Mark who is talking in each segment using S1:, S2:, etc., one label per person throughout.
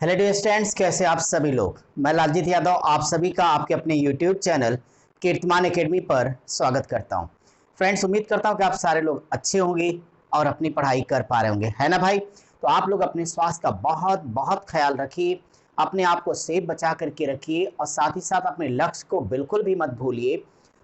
S1: Hello dear students, कैसे आप सभी लोग। मैं लालजीत यादव आप सभी का आपके अपने यूट्यूब चैनल कीर्तिमान एकेडमी पर स्वागत करता हूं। फ्रेंड्स, उम्मीद करता हूं कि आप सारे लोग अच्छे होंगे और अपनी पढ़ाई कर पा रहे होंगे, है ना भाई। तो आप लोग अपने स्वास्थ्य का बहुत बहुत ख्याल रखिए, अपने आप को सेफ बचा करके रखिए और साथ ही साथ अपने लक्ष्य को बिल्कुल भी मत भूलिए।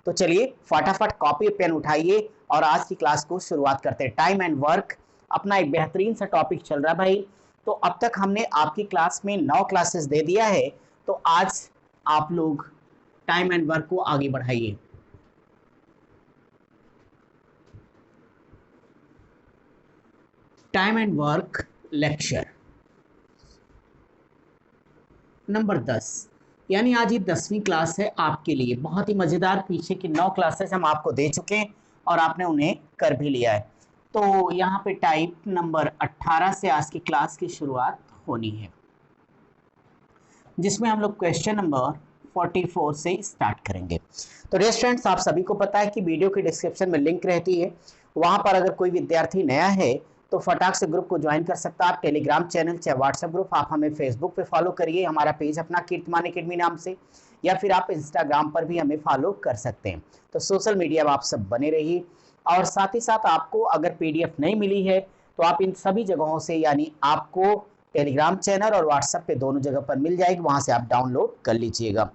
S1: तो चलिए फटाफट कॉपी पेन उठाइए और आज की क्लास को शुरुआत करते हैं। टाइम एंड वर्क अपना एक बेहतरीन सा टॉपिक चल रहा है भाई। तो अब तक हमने आपकी क्लास में 9 क्लासेस दे दिया है, तो आज आप लोग टाइम एंड वर्क को आगे बढ़ाइए। Time and work lecture number 10, यानी आज ये 10वीं क्लास है आपके लिए। बहुत ही मजेदार पीछे की 9 क्लासेस हम आपको दे चुके हैं और आपने उन्हें कर भी लिया है। तो यहाँ पे टाइप नंबर 18 से आज की क्लास की शुरुआत होनी है, जिसमें हम लोग क्वेश्चन नंबर 44 से स्टार्ट करेंगे। तो डियर स्टूडेंट्स, आप सभी को पता है कि वीडियो के डिस्क्रिप्शन में लिंक रहती है, वहां पर अगर कोई विद्यार्थी नया है तो फटाक से ग्रुप को ज्वाइन कर सकता है। आप टेलीग्राम चैनल चाहे व्हाट्सएप ग्रुप, आप हमें फेसबुक पे फॉलो करिए, हमारा पेज अपना कीर्तिमान एकेडमी नाम से, या फिर आप इंस्टाग्राम पर भी हमें फॉलो कर सकते हैं। तो सोशल मीडिया में आप सब बने रहिए। और साथ ही साथ आपको अगर पीडीएफ नहीं मिली है तो आप इन सभी जगहों से, यानी आपको टेलीग्राम चैनल और व्हाट्सएप पे दोनों जगह पर मिल जाएगी, वहां से आप डाउनलोड कर लीजिएगा।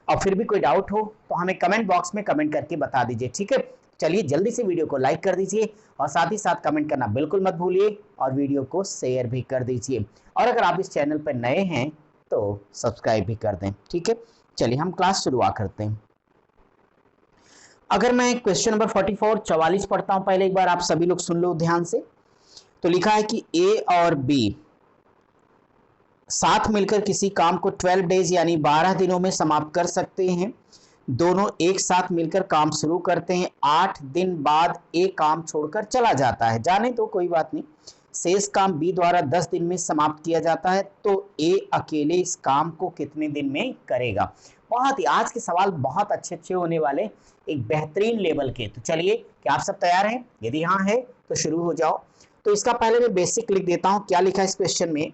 S1: और फिर भी कोई डाउट हो तो हमें कमेंट बॉक्स में कमेंट करके बता दीजिए, ठीक है। चलिए जल्दी से वीडियो को लाइक कर दीजिए और साथ ही साथ कमेंट करना बिल्कुल मत भूलिए और वीडियो को शेयर भी कर दीजिए। और अगर आप इस चैनल पर नए हैं तो सब्सक्राइब भी कर दें, ठीक है। चलिए हम क्लास शुरुआत करते हैं। अगर मैं क्वेश्चन नंबर 44 पढ़ता हूं, पहले एक बार आप सभी लोग सुन लो ध्यान से। तो लिखा है कि ए और बी साथ मिलकर किसी काम को 12 डेज यानी 12 दिनों में समाप्त कर सकते हैं। दोनों एक साथ मिलकर काम शुरू करते हैं, 8 दिन बाद ए काम छोड़कर चला जाता है, जाने तो कोई बात नहीं। शेष काम बी द्वारा 10 दिन में समाप्त किया जाता है, तो ए अकेले इस काम को कितने दिन में करेगा। बहुत ही आज के सवाल बहुत अच्छे अच्छे होने वाले, एक बेहतरीन लेवल के। तो चलिए, क्या आप सब तैयार हैं? यदि हाँ है तो शुरू हो जाओ। तो इसका पहले मैं बेसिक लिख देता हूं, क्या लिखा है इस क्वेश्चन में।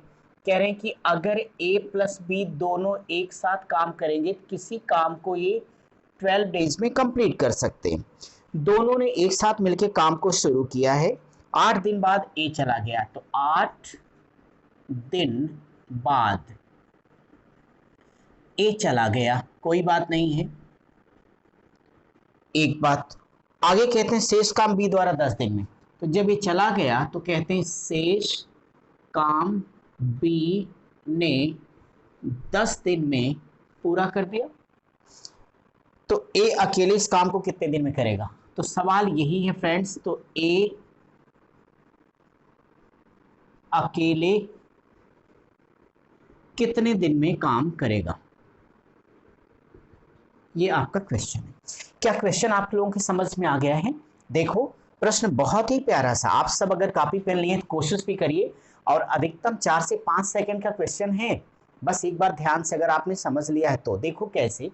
S1: कह रहे हैं कि अगर ए प्लस बी दोनों एक साथ काम करेंगे, किसी काम को ये 12 डेज में कंप्लीट कर सकते हैं। दोनों ने एक साथ मिलकर काम को शुरू किया है, 8 दिन बाद ए चला गया, तो 8 दिन बाद ए चला गया, कोई बात नहीं है। एक बात आगे कहते हैं शेष काम बी द्वारा 10 दिन में, तो जब ये चला गया तो कहते हैं शेष काम बी ने 10 दिन में पूरा कर दिया, तो ए अकेले इस काम को कितने दिन में करेगा। तो सवाल यही है फ्रेंड्स, तो ए अकेले कितने दिन में काम करेगा, ये आपका क्वेश्चन है। क्या क्वेश्चन आप लोगों की समझ में आ गया है? देखो प्रश्न बहुत ही प्यारा सा, आप सब अगर कॉपी पेन लिए तो कोशिश भी करिए। और अधिकतम 4 से 5 सेकंड का क्वेश्चन है, बस एक बार ध्यान से अगर आपने समझ लिया है तो। देखो कैसे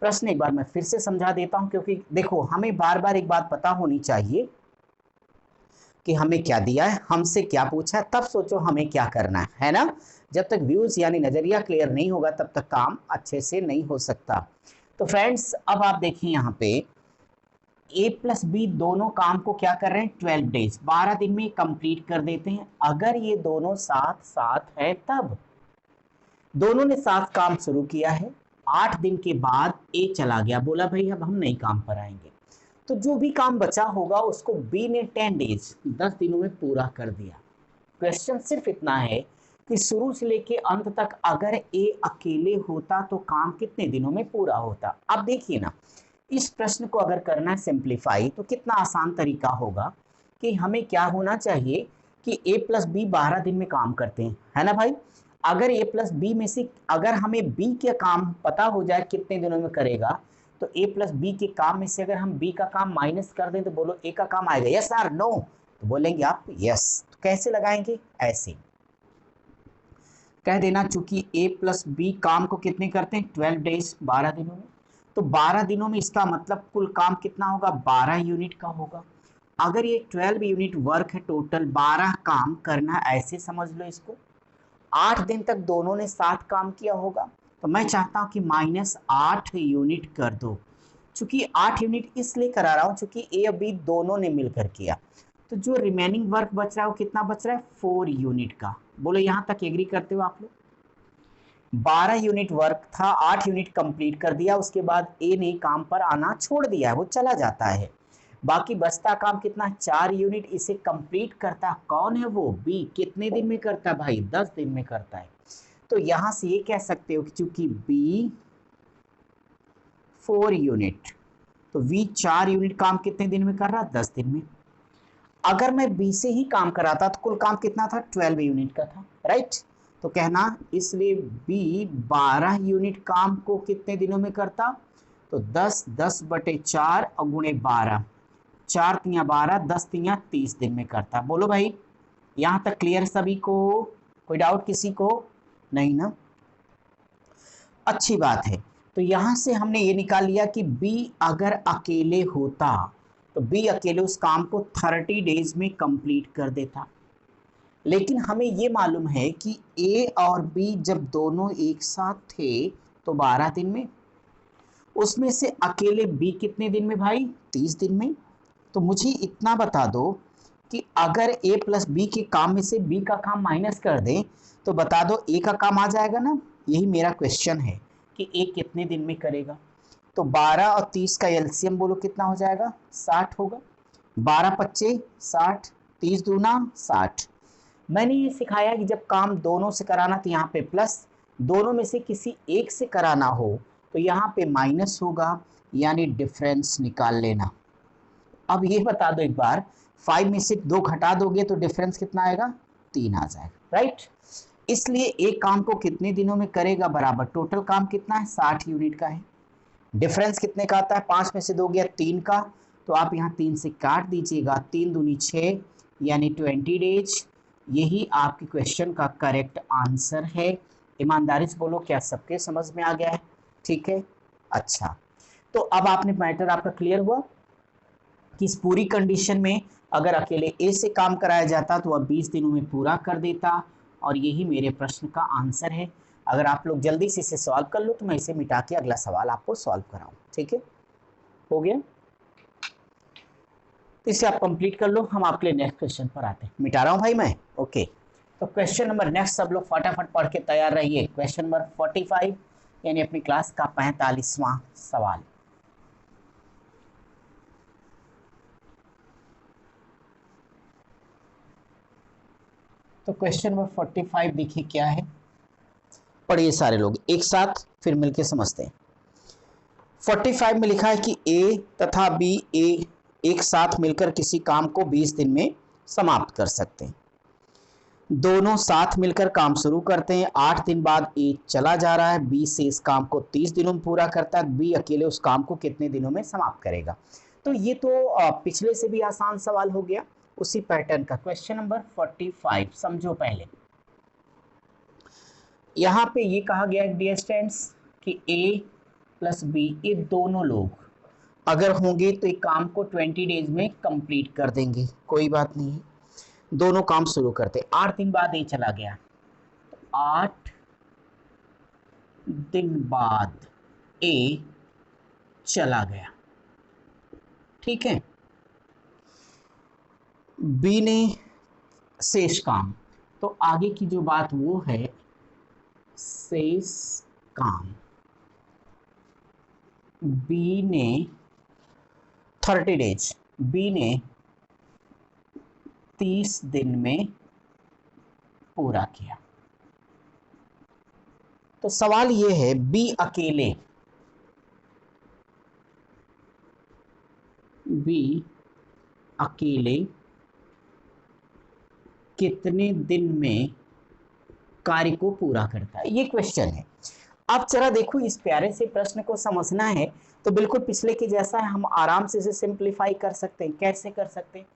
S1: प्रश्न एक बार मैं फिर से समझा देता हूं, क्योंकि देखो हमें बार बार एक बात पता होनी चाहिए कि हमें क्या दिया है, हमसे क्या पूछा है, तब सोचो हमें क्या करना है ना। जब तक व्यूज यानी नजरिया क्लियर नहीं होगा तब तक काम अच्छे से नहीं हो सकता। तो फ्रेंड्स अब आप देखिए यहाँ पे ए प्लस बी दोनों काम को क्या कर रहे हैं, 12 डेज 12 दिन में कंप्लीट कर देते हैं। अगर ये दोनों साथ साथ है तब दोनों ने साथ काम शुरू किया है, 8 दिन के बाद ए चला गया, बोला भाई अब हम नहीं काम पर आएंगे, तो जो भी काम बचा होगा उसको बी ने 10 डेज 10 दिनों में पूरा कर दिया। क्वेश्चन सिर्फ इतना है कि शुरू से लेके अंत तक अगर ए अकेले होता तो काम कितने दिनों में पूरा होता। अब देखिए ना, इस प्रश्न को अगर करना है सिंप्लीफाई तो कितना आसान तरीका होगा कि हमें क्या होना चाहिए कि ए प्लस बी 12 दिन में काम करते हैं, है ना भाई। अगर ए प्लस बी में से अगर हमें बी के काम पता हो जाए कितने दिनों में करेगा, तो ए प्लस बी के काम में से अगर हम बी का काम माइनस कर दें तो बोलो ए का काम आएगा, यस और नो। तो बोलेंगे आप यस। तो कैसे लगाएंगे, ऐसे कह देना, चूंकि ए प्लस बी काम को कितने करते हैं 12 डेज 12 दिनों में, तो 12 दिनों में इसका मतलब कुल काम कितना होगा, 12 यूनिट का होगा। अगर ये 12 यूनिट वर्क है, टोटल 12 काम करना, ऐसे समझ लो इसको। 8 दिन तक दोनों ने साथ काम किया होगा, तो मैं चाहता हूं कि -8 यूनिट कर दो। चूंकि 8 यूनिट इसलिए करा रहा हूं चूंकि ए और बी दोनों ने मिलकर किया, तो जो रिमेनिंग वर्क बच रहा है वो कितना बच रहा है, 4 यूनिट का। बोलो यहां तक एग्री करते हो आप लोग? 12 यूनिट वर्क था, 8 यूनिट कंप्लीट कर दिया, उसके बाद ए ने काम पर आना छोड़ दिया है, वो चला जाता है। बाकी बचता काम कितना, 4 यूनिट। इसे कंप्लीट करता कौन है, वो बी। कितने दिन में करता है भाई, 10 दिन में करता है। तो यहां से ये कह सकते हो कि चूंकि बी 4 यूनिट, तो वी 4 यूनिट काम कितने दिन में कर रहा, 10 दिन में। अगर मैं बी से ही काम कराता तो कुल काम कितना था, 12 यूनिट का था, राइट। तो कहना इसलिए बी 12 यूनिट काम को कितने दिनों में करता, तो 10/4 और गुणे 12, 4 तिया 12, 10 तिया 30 दिन में करता। बोलो भाई यहां तक क्लियर सभी को, कोई डाउट किसी को नहीं ना? अच्छी बात है। तो यहां से हमने ये निकाल लिया कि बी अगर अकेले होता तो बी अकेले उस काम को 30 डेज में कंप्लीट कर देता, लेकिन हमें ये मालूम है कि ए और बी जब दोनों एक साथ थे तो 12 दिन में, उसमें से अकेले बी कितने दिन में भाई, 30 दिन में। तो मुझे इतना बता दो कि अगर ए प्लस बी के काम में से बी का काम माइनस कर दें तो बता दो ए का काम आ जाएगा ना। यही मेरा क्वेश्चन है कि ए कितने दिन में करेगा। तो 12 और 30 का एलसीएम बोलो कितना हो जाएगा, 60 होगा। 12×5 = 60, 30 दूना 60। मैंने ये सिखाया कि जब काम दोनों से कराना तो यहाँ पे प्लस, दोनों में से किसी एक से कराना हो तो यहाँ पे माइनस होगा, यानी डिफरेंस निकाल लेना। अब ये बता दो एक बार, 5 में से 2 घटा दोगे तो डिफरेंस कितना आएगा, 3 आ जाएगा, राइट। इसलिए एक काम को कितने दिनों में करेगा बराबर टोटल काम कितना है, 60 यूनिट का है। डिफरेंस कितने का आता है, 5 में से 2 गया 3 का, तो आप यहाँ 3 से काट दीजिएगा, 3 दूनी 6 यानी 20 डेज। यही आपके क्वेश्चन का करेक्ट आंसर है। ईमानदारी से बोलो क्या सबके समझ में आ गया है, ठीक है। अच्छा, तो अब आपने मैटर आपका क्लियर हुआ कि इस पूरी कंडीशन में अगर अकेले ए से काम कराया जाता तो वह 20 दिनों में पूरा कर देता, और यही मेरे प्रश्न का आंसर है। अगर आप लोग जल्दी से इसे सॉल्व कर लो तो मैं इसे मिटा के अगला सवाल आपको सॉल्व कराऊं, ठीक है। हो गया, तो इसे आप कंप्लीट कर लो, हम आपके लिए नेक्स्ट क्वेश्चन पर आते हैं। मिटा रहा हूं भाई मैं, ओके। तो क्वेश्चन नंबर नेक्स्ट सब लोग फटाफट पढ़ के तैयार रहिए। क्वेश्चन नंबर 45 यानी अपनी क्लास का 45वां सवाल। तो क्वेश्चन नंबर 45 देखिए क्या है, पढ़िए सारे लोग एक साथ, फिर मिलके समझते हैं। 45 में लिखा है कि ए तथा बी एक साथ मिलकर किसी काम को 20 दिन में समाप्त कर सकते हैं। दोनों साथ मिलकर काम शुरू करते हैं। 8 दिन बाद ए चला जा रहा है, बी से इस काम को 30 दिनों में पूरा करता है। बी अकेले उस काम को कितने दिनों में समाप्त करेगा। तो ये तो पिछले से भी आसान सवाल हो गया, उसी पैटर्न का। क्वेश्चन नंबर 45 समझो पहले। यहां पे ये कहा गया है डियर स्टूडेंट्स कि ए प्लस बी ये दोनों लोग अगर होंगे तो एक काम को 20 डेज में कंप्लीट कर देंगे, कोई बात नहीं है। दोनों काम शुरू करते, 8 दिन बाद ए चला गया, 8 दिन बाद ए चला गया, ठीक है। बी ने शेष काम, तो आगे की जो बात वो है शेष काम, बी ने 30 डेज, बी ने 30 दिन में पूरा किया। तो सवाल ये है बी अकेले कितने दिन में कार्य को पूरा करता है, ये क्वेश्चन है। अब जरा देखो इस प्यारे से प्रश्न को समझना है तो बिल्कुल पिछले के जैसा है, हम आराम से इसे सिंप्लीफाई कर सकते हैं। कैसे कर सकते हैं,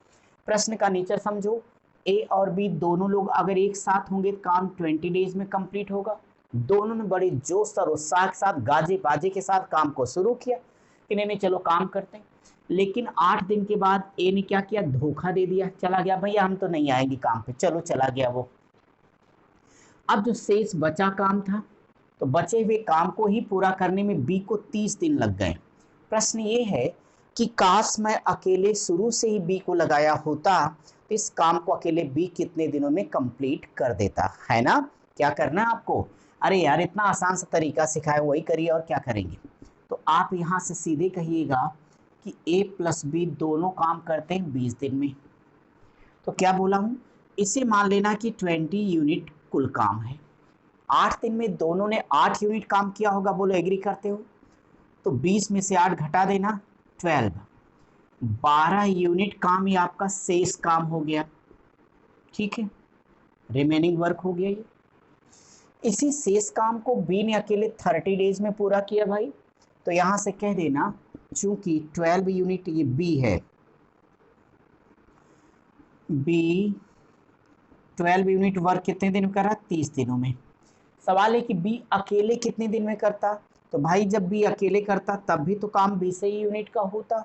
S1: प्रश्न का नेचर समझो। ए और बी दोनों लोग अगर एक साथ होंगे काम 20 डेज में कंप्लीट होगा। दोनों ने बड़े जोश और उत्साह के साथ गाजे बाजे के साथ काम को शुरू किया कि नहीं चलो काम करते हैं। लेकिन 8 दिन के बाद ए ने क्या किया, धोखा दे दिया, चला गया, भैया हम तो नहीं आएंगे काम पे, चलो चला गया वो। अब जो शेष बचा काम था, तो बचे हुए काम को ही पूरा करने में बी को 30 दिन लग गए। प्रश्न ये है कि काश मैं अकेले शुरू से ही बी को लगाया होता तो इस काम को अकेले बी कितने दिनों में कंप्लीट कर देता, है ना। क्या करना है आपको, अरे यार इतना आसान सा तरीका सिखाया वही करिए और क्या करेंगे। तो आप यहाँ से सीधे कहिएगा कि ए प्लस बी दोनों काम करते हैं 20 दिन में। तो क्या बोला हूँ, इसे मान लेना कि 20 यूनिट कुल काम है। 8 दिन में दोनों ने 8 यूनिट काम किया होगा, बोलो एग्री करते हो। तो 20 में से 8 घटा देना 12, 12 यूनिट काम ही आपका शेष काम हो गया, ठीक है, रिमेनिंग वर्क हो गया ये। इसी शेष काम को बी ने अकेले 30 डेज में पूरा किया भाई। तो यहां से कह देना चूंकि 12 यूनिट ये बी है, बी 12 यूनिट वर्क कितने दिन में कर रहा, 30 दिनों में। सवाल है कि बी अकेले कितने दिन में करता, तो भाई जब बी अकेले करता तब भी तो काम 20 ही यूनिट का होता।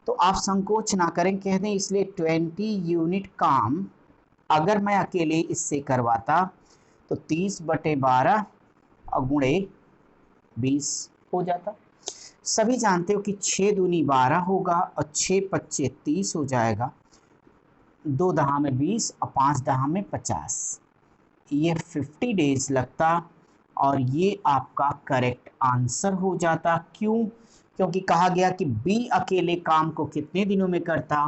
S1: तो आप संकोच ना करें, कह दें इसलिए 20 यूनिट काम अगर मैं अकेले इससे करवाता तो 30/12 और गुणे 20 हो जाता। सभी जानते हो कि 6 दूनी 12 होगा और 6 पच्चे 30 हो जाएगा, 2 दहा में 20 और 5 दहा में 50, ये 50 डेज लगता और ये आपका करेक्ट आंसर हो जाता। क्यों, क्योंकि कहा गया कि बी अकेले काम को कितने दिनों में करता,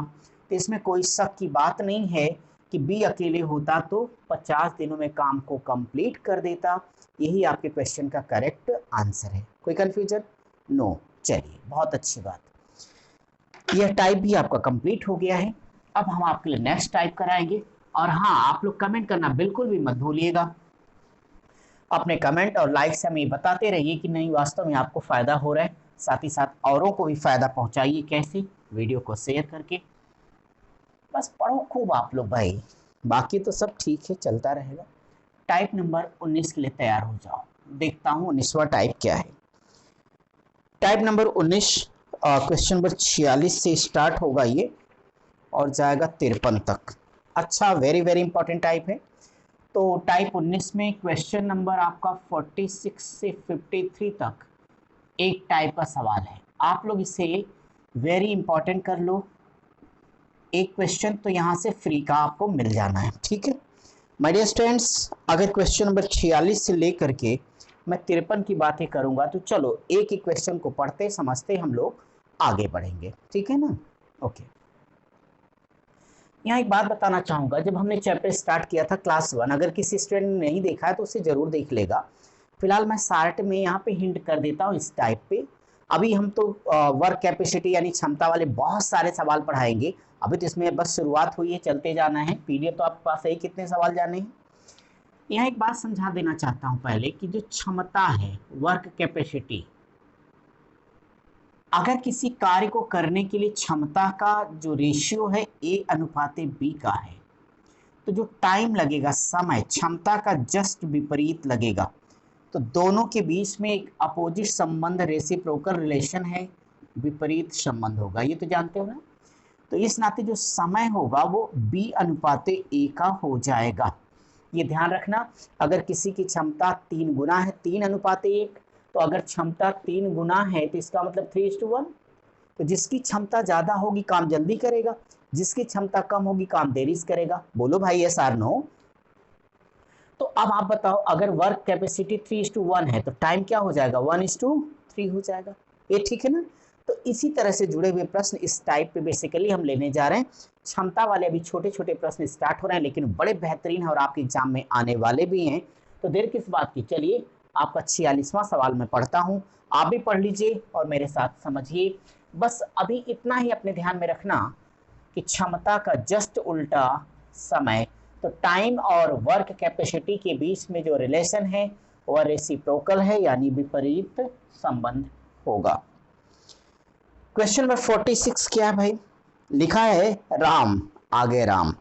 S1: तो इसमें कोई शक की बात नहीं है कि बी अकेले होता तो 50 दिनों में काम को कंप्लीट कर देता। यही आपके क्वेश्चन का करेक्ट आंसर है। कोई कंफ्यूजन, नो। चलिए बहुत अच्छी बात, यह टाइप भी आपका कंप्लीट हो गया है। अब हम आपके लिए नेक्स्ट टाइप कराएंगे। और हाँ, आप लोग कमेंट करना बिल्कुल भी मत भूलिएगा। अपने कमेंट और लाइक से हमें बताते रहिए कि नहीं वास्तव में आपको फ़ायदा हो रहा है, साथ ही साथ औरों को भी फ़ायदा पहुंचाइए। कैसे, वीडियो को शेयर करके। बस पढ़ो खूब आप लोग भाई, बाकी तो सब ठीक है, चलता रहेगा। टाइप नंबर 19 के लिए तैयार हो जाओ। देखता हूँ 19वां टाइप क्या है। टाइप नंबर 19 क्वेश्चन नंबर 46 से स्टार्ट होगा ये और जाएगा 53 तक। अच्छा, वेरी वेरी इंपॉर्टेंट टाइप है। तो टाइप 19 में क्वेश्चन नंबर आपका 46 से 53 तक एक टाइप का सवाल है। आप लोग इसे वेरी इंपॉर्टेंट कर लो। एक क्वेश्चन तो यहाँ से फ्री का आपको मिल जाना है, ठीक है माय डियर स्टूडेंट्स। अगर क्वेश्चन नंबर 46 से लेकर के मैं 53 की बातें करूंगा तो चलो एक ही क्वेश्चन को पढ़ते समझते हम लोग आगे बढ़ेंगे, ठीक है ना। ओके, यहाँ एक बात बताना चाहूँगा, जब हमने चैप्टर स्टार्ट किया था क्लास 1, अगर किसी स्टूडेंट ने नहीं देखा है तो उसे ज़रूर देख लेगा। फिलहाल मैं शार्ट में यहाँ पे हिंट कर देता हूँ इस टाइप पे। अभी हम तो वर्क कैपेसिटी यानी क्षमता वाले बहुत सारे सवाल पढ़ाएंगे। अभी तो इसमें बस शुरुआत हुई है, चलते जाना है। पीडीएफ तो आपके पास है, कितने सवाल जाने हैं। यहाँ एक बात समझा देना चाहता हूँ पहले कि जो क्षमता है, वर्क कैपेसिटी, अगर किसी कार्य को करने के लिए क्षमता का जो रेशियो है A/B का है, तो जो टाइम लगेगा, समय क्षमता का जस्ट विपरीत लगेगा। तो दोनों के बीच में एक अपोजिट संबंध, रेसिप्रोकल रिलेशन है, विपरीत संबंध होगा, ये तो जानते हो ना। तो इस नाते जो समय होगा वो B/A का हो जाएगा। ये ध्यान रखना, अगर किसी की क्षमता 3 गुना है, 3/1, तो अगर क्षमता 3 गुना है तो इसका मतलब 3:1। तो जिसकी क्षमता ज़्यादा होगी काम जल्दी करेगा, जिसकी क्षमता कम होगी काम देरी से करेगा। बोलो भाई यस और नो। तो अब आप बताओ, अगर वर्क कैपेसिटी 3:1 है तो टाइम क्या हो जाएगा, 1:3 हो जाएगा। ये ठीक है ना। तो इसी तरह से जुड़े हुए प्रश्न इस टाइप पे बेसिकली हम लेने जा रहे हैं। क्षमता वाले अभी छोटे छोटे प्रश्न स्टार्ट हो रहे हैं, लेकिन बड़े बेहतरीन है और आपके एग्जाम में आने वाले भी हैं। तो देर किस बात की, चलिए आपका 46वां सवाल मैं पढ़ता हूँ, आप भी पढ़ लीजिए और मेरे साथ समझिए। बस अभी इतना ही अपने ध्यान में रखना कि क्षमता का जस्ट उल्टा समय, तो टाइम और वर्क कैपेसिटी के बीच में जो रिलेशन है वह रेसिप्रोकल है, यानी विपरीत संबंध होगा। क्वेश्चन नंबर 46 क्या है भाई, लिखा है राम, आगे राम।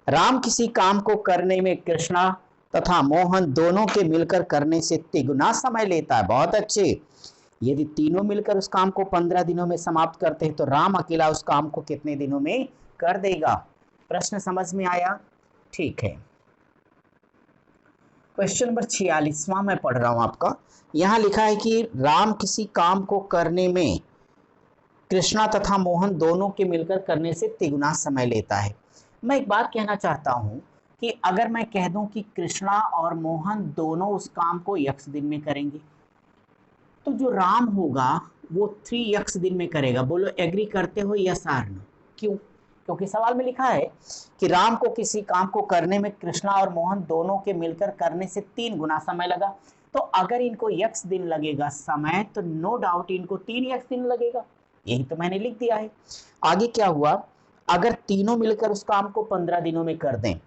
S1: राम किसी काम को करने में कृष्णा तथा मोहन दोनों के मिलकर करने से तिगुना समय लेता है। बहुत अच्छे। यदि तीनों मिलकर उस काम को 15 दिनों में समाप्त करते हैं तो राम अकेला उस काम को कितने दिनों में कर देगा। प्रश्न समझ में आया, ठीक है। क्वेश्चन नंबर 46वां मैं पढ़ रहा हूं आपका। यहां लिखा है कि राम किसी काम को करने में कृष्णा तथा मोहन दोनों के मिलकर करने से तिगुना समय लेता है। मैं एक बात कहना चाहता हूं कि अगर मैं कह दूं कि कृष्णा और मोहन दोनों उस काम को x दिन में करेंगे, तो जो राम होगा वो 3x दिन में करेगा। बोलो एग्री करते हो यस आर नो? क्यों? क्योंकि सवाल में लिखा है कि राम को किसी काम को करने में कृष्णा और मोहन दोनों के मिलकर करने से 3 गुना समय लगा। तो अगर इनको x दिन लगेगा समय, तो नो डाउट इनको 3x दिन लगेगा। यही तो मैंने लिख दिया है। आगे क्या हुआ, अगर तीनों मिलकर उस काम को 15 दिनों में कर दें,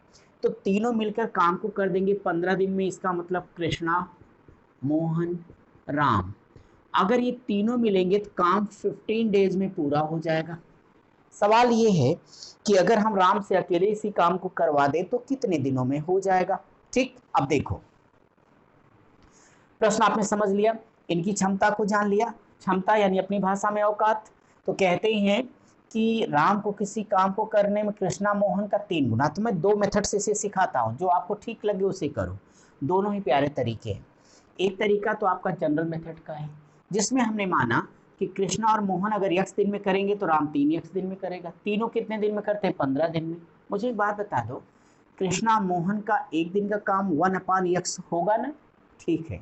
S1: तो तीनों मिलकर काम को कर देंगे 15 दिन में। इसका मतलब कृष्णा, मोहन, राम, अगर ये तीनों मिलेंगे तो काम 15 डेज में पूरा हो जाएगा। सवाल ये है कि अगर हम राम से अकेले इसी काम को करवा दें तो कितने दिनों में हो जाएगा। ठीक, अब देखो, प्रश्न आपने समझ लिया, इनकी क्षमता को जान लिया। क्षमता यानी अपनी भाषा में औकात। तो कहते हैं कि राम को किसी काम को करने में कृष्णा मोहन का 3 गुना। तो मैं 2 मेथड से इसे सिखाता हूं, जो आपको ठीक लगे उसे करो। दोनों ही प्यारे तरीके हैं। एक तरीका तो आपका जनरल मेथड का है, जिसमें हमने माना कि कृष्णा और मोहन अगर x दिन में करेंगे तो राम 3x दिन में करेगा। तीनों कितने दिन में करते हैं? 15 दिन में। मुझे एक बात बता दो, कृष्णा मोहन का एक दिन का काम 1/x होगा ना? ठीक है।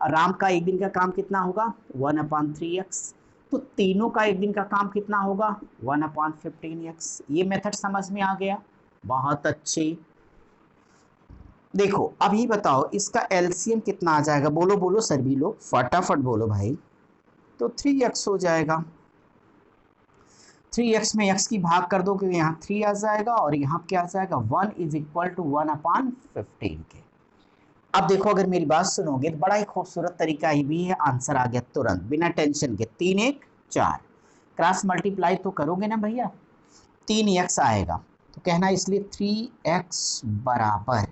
S1: और राम का एक दिन का काम कितना होगा? 1/3x। तो तीनों का एक दिन का काम कितना होगा? 1/15x। ये मेथड समझ में आ गया? बहुत अच्छे। देखो अभी बताओ इसका एलसीएम कितना आ जाएगा? बोलो बोलो सभी लोग, फटाफट बोलो भाई। तो 3x हो जाएगा। 3x में x की भाग कर दो कि यहाँ 3 आ जाएगा और यहाँ क्या आ जाएगा? 1 = 1/15 के। अब देखो, अगर मेरी बात सुनोगे तो बड़ा ही खूबसूरत तरीका ही भी है, आंसर आ गया तुरंत बिना टेंशन के। 3 1 4, क्रॉस मल्टीप्लाई तो करोगे ना भैया, 3x आएगा। तो कहना इसलिए 3x बराबर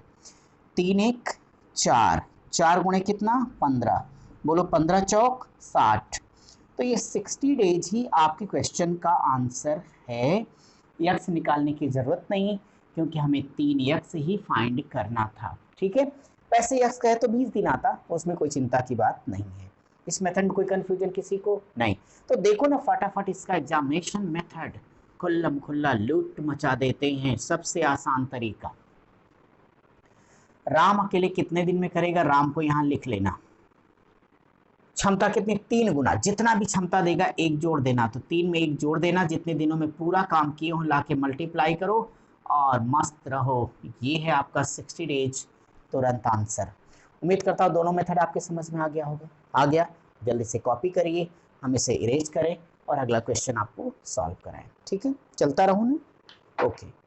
S1: 3 1 4, 4 गुणे कितना? 15। बोलो 15 चौक 60। तो ये 60 डेज ही आपके क्वेश्चन का आंसर है। x निकालने की जरूरत नहीं, क्योंकि हमें 3x ही फाइंड करना था। ठीक है, वैसे x कहे तो 20 दिन आता, उसमें कोई चिंता की बात नहीं है। इस मेथड में कोई कंफ्यूजन किसी को नहीं। तो देखो ना फटाफट इसका एग्जामिनेशन मेथड खुल्लम खुल्ला लूट मचा देते हैं। सबसे आसान तरीका, राम अकेले कितने दिन में करेगा? राम को यहां लिख लेना। क्षमता कितनी? 3 गुना। जितना भी क्षमता देगा 1 जोड़ देना, तो 3 में 1 जोड़ देना। जितने दिनों में पूरा काम किए हो लाके मल्टीप्लाई करो और मस्त रहो। ये है आपका 60 डेज, तुरंत आंसर। उम्मीद करता हूँ दोनों मेथड आपके समझ में आ गया होगा। आ गया? जल्दी से कॉपी करिए, हम इसे इरेज करें और अगला क्वेश्चन आपको सॉल्व कराएं। ठीक है, चलता रहूँ ना? ओके।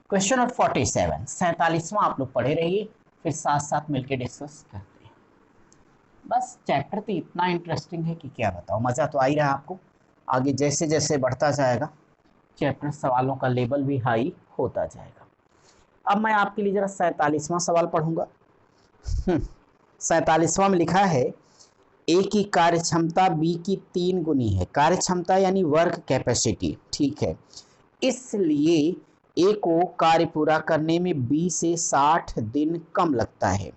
S1: क्वेश्चन नंबर 47, 47वां आप लोग पढ़े रहिए, फिर साथ साथ मिलकर डिस्कस करते हैं। बस चैप्टर तो इतना इंटरेस्टिंग है कि क्या बताओ, मज़ा तो आ ही रहा है आपको। आगे जैसे जैसे बढ़ता जाएगा चैप्टर, सवालों का लेवल भी हाई होता जाएगा। अब मैं आपके लिए जरा 47वां सवाल पढ़ूंगा। 47वां में लिखा है ए की कार्य क्षमता बी की 3 गुनी है। कार्य क्षमता यानी वर्क कैपेसिटी। ठीक है, इसलिए ए को कार्य पूरा करने में बी से 60 दिन कम लगता है।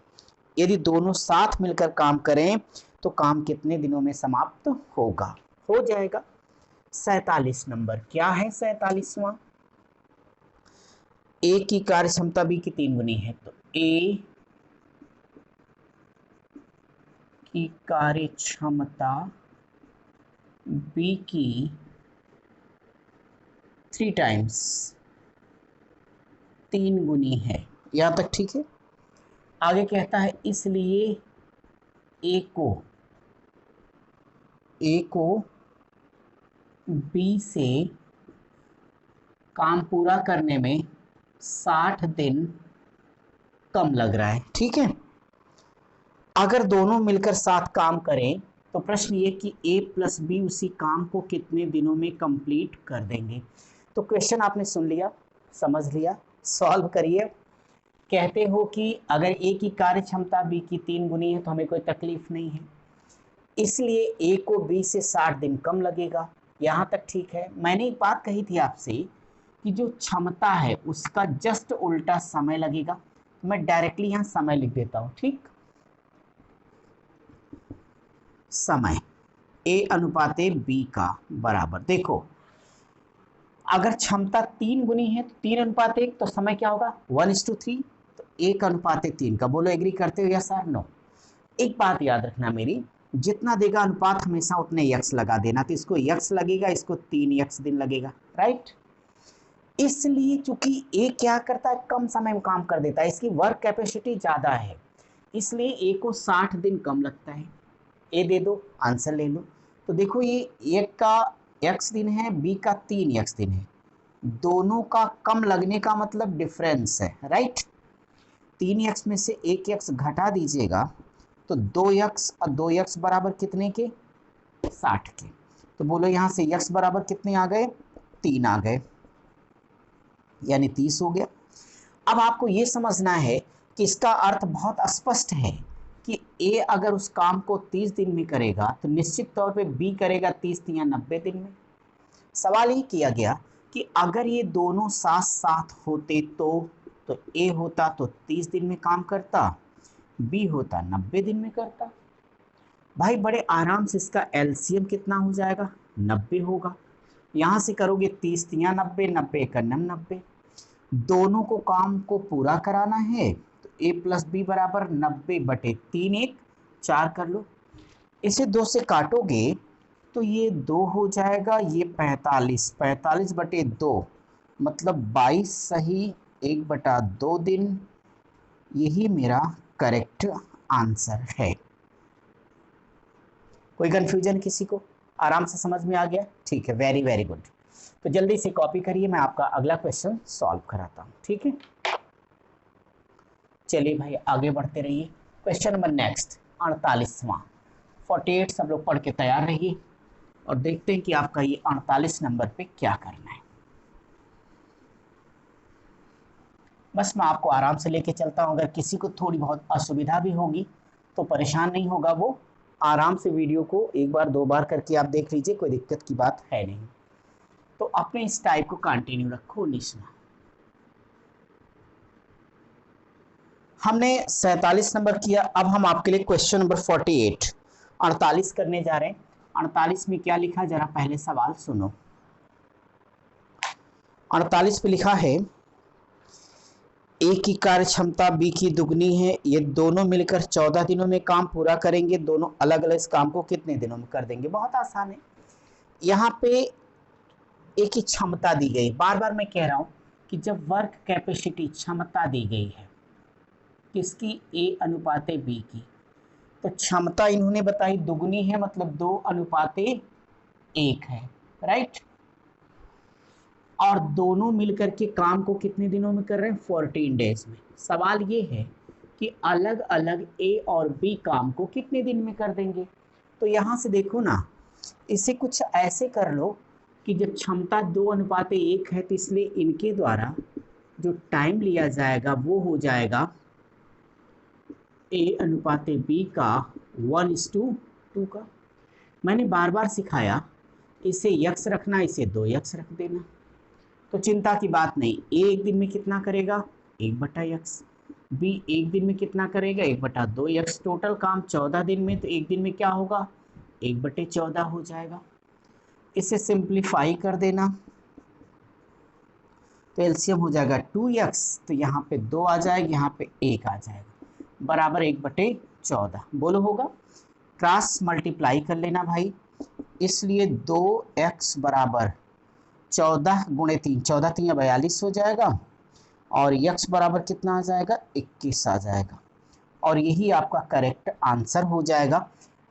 S1: यदि दोनों साथ मिलकर काम करें तो काम कितने दिनों में समाप्त होगा? हो जाएगा। 47 नंबर क्या है? 47वां, ए की कार्य क्षमता बी की 3 गुनी है, तो ए की कार्य क्षमता बी की 3 टाइम्स 3 गुनी है। यहां तक ठीक है। आगे कहता है इसलिए ए को बी से काम पूरा करने में 60 दिन कम लग रहा है। ठीक है, अगर दोनों मिलकर साथ काम करें तो प्रश्न ये कि ए प्लस बी उसी काम को कितने दिनों में कंप्लीट कर देंगे। तो क्वेश्चन आपने सुन लिया, समझ लिया, सॉल्व करिए। कहते हो कि अगर ए की कार्य क्षमता बी की 3 गुनी है तो हमें कोई तकलीफ नहीं है, इसलिए ए को बी से 60 दिन कम लगेगा। यहाँ तक ठीक है। मैंने एक बात कही थी आपसे कि जो क्षमता है उसका जस्ट उल्टा समय लगेगा। तो मैं डायरेक्टली यहां समय लिख देता हूं, ठीक। समय A अनुपात B का बराबर, देखो अगर क्षमता 3 गुनी है तो 3 अनुपात 1, तो समय क्या होगा 1:3, तो 1 अनुपात 3 का। बोलो एग्री करते हो या सर नो। एक बात याद रखना मेरी, जितना देगा अनुपात हमेशा उतने यक्स लगा देना, तो इसको यक्स लगेगा, इसको 3 यक्स दिन लगेगा, राइट। इसलिए चूंकि ए क्या करता है, कम समय में काम कर देता है, इसकी वर्क कैपेसिटी ज्यादा है, इसलिए ए को 60 दिन कम लगता है। ए दे दो, आंसर ले लो। तो देखो ये एक का एक्स दिन है, बी का 3 एक्स दिन है, दोनों का कम लगने का मतलब डिफरेंस है, राइट। 3 एक्स में से 1 एक्स घटा दीजिएगा तो 2 एक्स और 2 एक्स बराबर कितने के, 60 के। तो बोलो यहाँ से एक्स बराबर कितने आ गए, 3 आ गए, यानी 30 हो गया। अब आपको ये समझना है कि इसका अर्थ बहुत स्पष्ट है कि ए अगर उस काम को 30 दिन में करेगा तो निश्चित तौर पे बी करेगा 30 या 90 दिन में। सवाल ये किया गया कि अगर ये दोनों साथ साथ होते तो ए होता तो 30 दिन में काम करता, बी होता 90 दिन में करता। भाई बड़े आराम से इसका एलसीएम कितना हो जाएगा, 90 होगा। यहाँ से करोगे 30 या 90, 90 का 90, दोनों को काम को पूरा कराना है तो a प्लस बी बराबर 90/3, 1 4 कर लो। इसे 2 से काटोगे तो ये 2 हो जाएगा, ये 45, 45/2 मतलब 22 सही 1/2 दिन। यही मेरा करेक्ट आंसर है। कोई कंफ्यूजन किसी को, आराम से समझ में आ गया, ठीक है, वेरी वेरी गुड। तो जल्दी से कॉपी करिए, मैं आपका अगला क्वेश्चन सॉल्व कराता हूँ, ठीक है। चलिए भाई आगे बढ़ते रहिए। क्वेश्चन नंबर नेक्स्ट 48वां, 48 सब लोग पढ़ के तैयार रहिए और देखते हैं कि आपका ये 48 नंबर पे क्या करना है। बस मैं आपको आराम से लेके चलता हूँ, अगर किसी को थोड़ी बहुत असुविधा भी होगी तो परेशान नहीं होगा वो, आराम से वीडियो को एक बार 2 बार करके आप देख लीजिए, कोई दिक्कत की बात है नहीं। तो अपने इस टाइप को कंटिन्यू रखो। निशा हमने 47 नंबर किया, अब हम आपके लिए क्वेश्चन नंबर 48 48 करने जा रहे हैं। 48 में क्या लिखा जरा पहले सवाल सुनो। 48 पे लिखा है ए की कार्य क्षमता बी की दुगनी है, ये दोनों मिलकर 14 दिनों में काम पूरा करेंगे, दोनों अलग अलग इस काम को कितने दिनों में कर देंगे। बहुत आसान है, यहाँ पे ए की क्षमता दी गई, बार बार मैं कह रहा हूं कि जब वर्क कैपेसिटी क्षमता दी गई है किसकी, ए अनुपात बी की, तो क्षमता इन्होंने बताई दुगनी है, मतलब 2 अनुपात 1 है, राइट। और दोनों मिलकर के काम को कितने दिनों में कर रहे हैं, 14 डेज में। सवाल ये है कि अलग अलग ए और बी काम को कितने दिन में कर देंगे। तो यहाँ से देखो ना, इसे कुछ ऐसे कर लो कि जब क्षमता 2 अनुपात 1 है तो इसलिए इनके द्वारा जो टाइम लिया जाएगा वो हो जाएगा ए अनुपात बी का 1:2 का। मैंने बार बार सिखाया, इसे यक्स रखना, इसे 2 यक्स रख देना, तो चिंता की बात नहीं। ए एक दिन में कितना करेगा, 1/x, बी एक दिन में कितना करेगा, 1/2x, टोटल काम 14 दिन में, तो एक दिन में क्या होगा, 1/14 हो जाएगा। इसे सिंप्लीफाई कर देना तो एलसीएम हो जाएगा 2x, तो यहाँ पे 2 आ जाएगा, यहाँ पे 1 आ जाएगा, बराबर 1/14। बोलो होगा, क्रॉस मल्टीप्लाई कर लेना भाई, इसलिए 2x बराबर 14 गुणे 3, 14 3 42 हो जाएगा, और x बराबर कितना आ जाएगा, 21 आ जाएगा। और यही आपका करेक्ट आंसर हो जाएगा,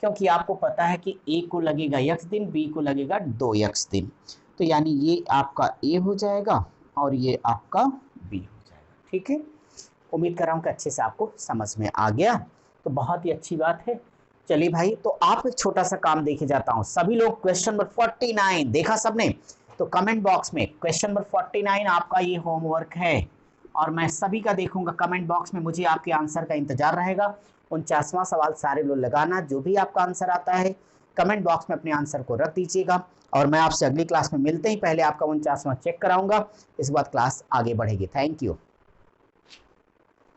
S1: क्योंकि आपको पता है कि a को लगेगा x दिन, b को लगेगा 2x दिन, तो यानी ये आपका a हो जाएगा और ये आपका b हो जाएगा, ठीक है। उम्मीद कर रहा हूँ कि अच्छे से आपको समझ में आ गया, तो बहुत ही अच्छी बात है। चलिए भाई, तो आप एक छोटा सा काम देखे जाता हूँ, सभी लोग क्वेश्चन नंबर 49 देखा सबने, तो कमेंट बॉक्स में क्वेश्चन नंबर 49 आपका ये होमवर्क है, और मैं सभी का देखूंगा कमेंट बॉक्स में, मुझे आपके आंसर का इंतजार रहेगा। 49वां सवाल सारे लोग लगाना, जो भी आपका आंसर आता है कमेंट बॉक्स में अपने आंसर को रख दीजिएगा और मैं आपसे अगली क्लास में मिलते ही पहले आपका 49वां चेक कराऊंगा, इसके बाद क्लास आगे बढ़ेगी। Thank you.